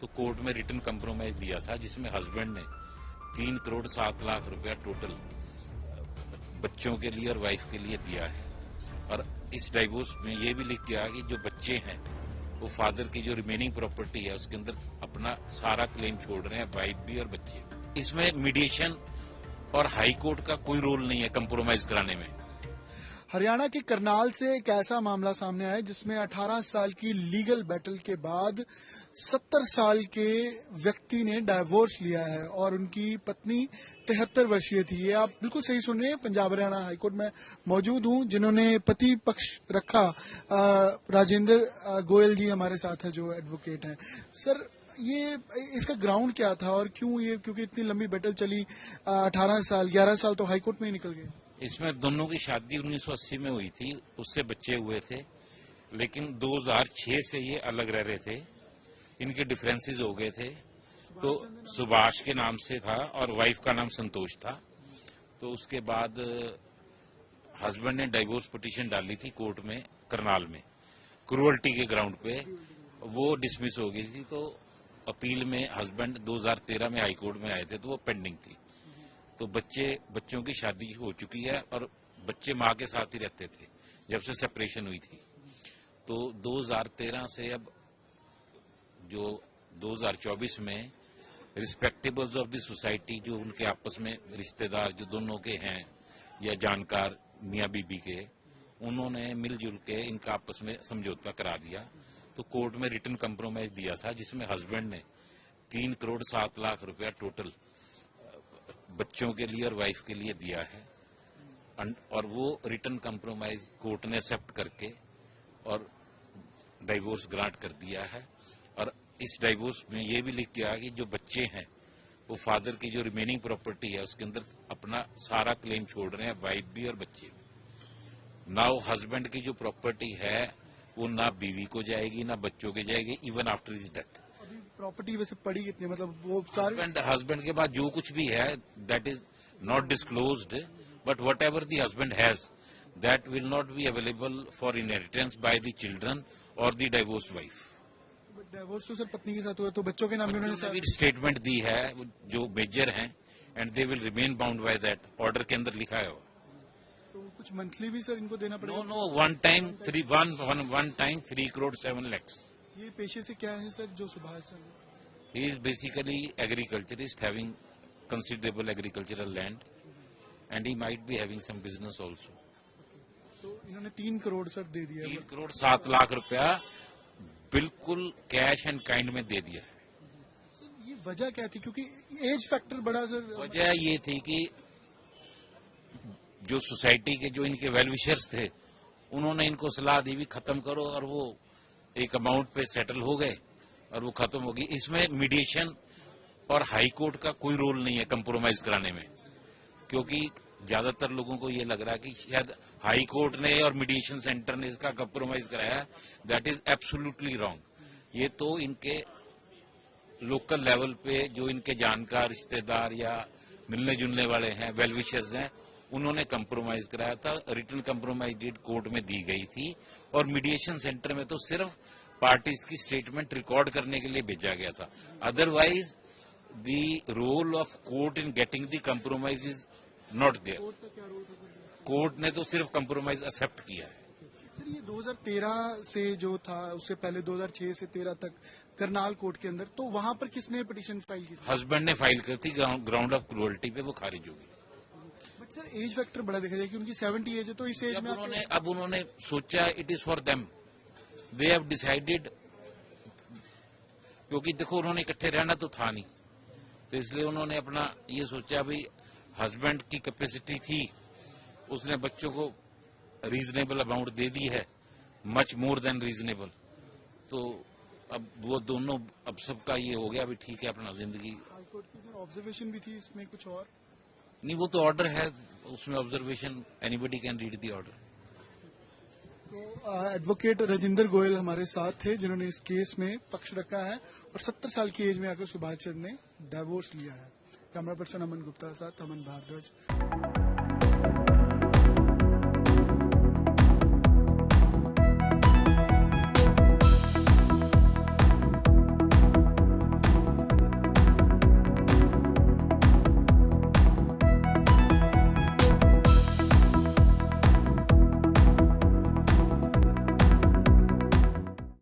तो कोर्ट में written compromise दिया था जिसमें हस्बैंड ने 3,07,00,000 रुपया टोटल बच्चों के लिए और वाइफ के लिए दिया है। और इस डाइवोर्स में ये भी लिख गया कि जो बच्चे हैं वो फादर की जो रिमेनिंग प्रॉपर्टी है उसके अंदर अपना सारा क्लेम छोड़ रहे हैं, वाइफ भी और बच्चे। इसमें मीडिएशन और हाई कोर्ट का कोई रोल नहीं है कंप्रोमाइज कराने में। हरियाणा के करनाल से एक ऐसा मामला सामने आया जिसमें 18 साल की लीगल बैटल के बाद 70 साल के व्यक्ति ने डाइवोर्स लिया है और उनकी पत्नी 73 वर्षीय थी। ये आप बिल्कुल सही सुन रहे हैं, पंजाब हरियाणा हाईकोर्ट में मौजूद हूं। जिन्होंने पति पक्ष रखा राजेंद्र गोयल जी हमारे साथ है जो एडवोकेट हैं। सर, ये इसका ग्राउंड क्या था और क्यों ये, क्योंकि इतनी लंबी बैटल चली, 18 साल 11 साल तो हाईकोर्ट में ही निकल गए। इसमें दोनों की शादी 1980 में हुई थी, उससे बच्चे हुए थे, लेकिन 2006 से ये अलग रह रहे थे। इनके डिफरेंसेस हो गए थे। तो सुभाष के नाम से था और वाइफ का नाम संतोष था। तो उसके बाद हस्बैंड ने डाइवोर्स पिटीशन डाली थी कोर्ट में करनाल में, क्रूअल्टी के ग्राउंड पे। वो डिसमिस हो गई थी। तो अपील में हस्बैंड 2013 में हाईकोर्ट में आए थे, तो वो पेंडिंग थी। तो बच्चों की शादी हो चुकी है और बच्चे मां के साथ ही रहते थे जब से सेपरेशन हुई थी। तो 2013 से अब जो 2024 में रिस्पेक्टेबल्स ऑफ द सोसाइटी, जो उनके आपस में रिश्तेदार जो दोनों के हैं या जानकार मियां बीबी के, उन्होंने मिलजुल के इनका आपस में समझौता करा दिया। तो कोर्ट में रिटन कंप्रोमाइज दिया था जिसमें हस्बैंड ने 3,07,00,000 रुपया टोटल बच्चों के लिए और वाइफ के लिए दिया है। और वो रिटन कंप्रोमाइज कोर्ट ने एक्सेप्ट करके और डाइवोर्स ग्रांट कर दिया है। और इस डाइवोर्स में ये भी लिख गया कि जो बच्चे हैं वो फादर की जो रिमेनिंग प्रॉपर्टी है उसके अंदर अपना सारा क्लेम छोड़ रहे हैं, वाइफ भी और बच्चे भी। नाउ हस्बैंड की जो प्रॉपर्टी है वो ना बीवी को जाएगी ना बच्चों के जाएगी, even after his death. Property वैसे पड़ी कितनी, मतलब वो सारे हस्बैंड के पास जो कुछ भी है that is not disclosed, but what ever the husband has that will not be available for inheritance by the children और द डाइवोर्स वाइफ। डाइवोर्स तो सर पत्नी के साथ हुआ, तो बच्चों के नाम में उन्होंने स्टेटमेंट दी है जो मेजर हैं, and they will remain bound by that. Order के अंदर लिखा है। तो कुछ मंथली भी सर इनको देना पड़ेगा? No, one time 3 crore 7 lakh. ये पेशे से क्या है सर जो Subhash sir? He is basically agriculturist, having considerable agricultural land, and he might be having some business also. तो इन्होंने 3 करोड़ सर दे दिया। 3 करोड़ 7 लाख रुपया बिल्कुल कैश एंड काइंड में दे दिया है। सर ये वजह क्या थी? क्योंकि एज फैक्टर बड़ा सर। वजह ये थी कि जो सोसाइटी के जो इनके वेलविशर्स थे उन्होंने इनको सलाह दी भी खत्म करो, और वो एक अमाउंट पे सेटल हो गए और वो खत्म होगी। इसमें मीडिएशन और हाई कोर्ट का कोई रोल नहीं है कंप्रोमाइज कराने में, क्योंकि ज्यादातर लोगों को ये लग रहा है कि शायद हाई कोर्ट ने और मीडिएशन सेंटर ने इसका कंप्रोमाइज कराया। That is absolutely wrong. ये तो इनके लोकल लेवल पे जो इनके जानकार रिश्तेदार या मिलने जुलने वाले हैं, वेलविशर्स हैं, उन्होंने कंप्रोमाइज कराया था। रिटन कंप्रोमाइज डेट कोर्ट में दी गई थी और मीडिएशन सेंटर में तो सिर्फ पार्टीज की स्टेटमेंट रिकॉर्ड करने के लिए भेजा गया था। Otherwise the role of court in getting the compromise is not there. Court ने तो सिर्फ कंप्रोमाइज एक्सेप्ट किया है। सर ये 2013 से जो था, उससे पहले 2006 से 13 तक करनाल कोर्ट के अंदर, तो वहां पर किसने पिटीशन फाइल की? हस्बैंड ने फाइल की थी, ग्राउंड ऑफ क्रूअल्टी पे, वो खारिज हो गई। बट सर एज फैक्टर बड़ा देखा जाए कि उनकी 70 एज है, तो इस एज में अब उन्होंने सोचा it is for them, they have decided. क्योंकि देखो उन्होंने इकट्ठे रहना तो था नहीं, तो इसलिए उन्होंने अपना ये सोचा भाई हस्बैंड की कैपेसिटी थी, उसने बच्चों को रीजनेबल अमाउंट दे दी है, मच मोर देन रीजनेबल। तो अब वो दोनों, अब सबका ये हो गया भी ठीक है अपना जिंदगी। हाईकोर्ट की सर ऑब्जर्वेशन भी थी इसमें कुछ और? नहीं, वो तो ऑर्डर है, उसमें observation anybody can read the order. तो एडवोकेट राजेंद्र गोयल हमारे साथ थे जिन्होंने इस केस में पक्ष रखा है और 70 साल की एज में आकर सुभाष चंद्र ने डाइवोर्स लिया है। कैमरा पर्सन अमन गुप्ता के साथ अमन भारद्वाज।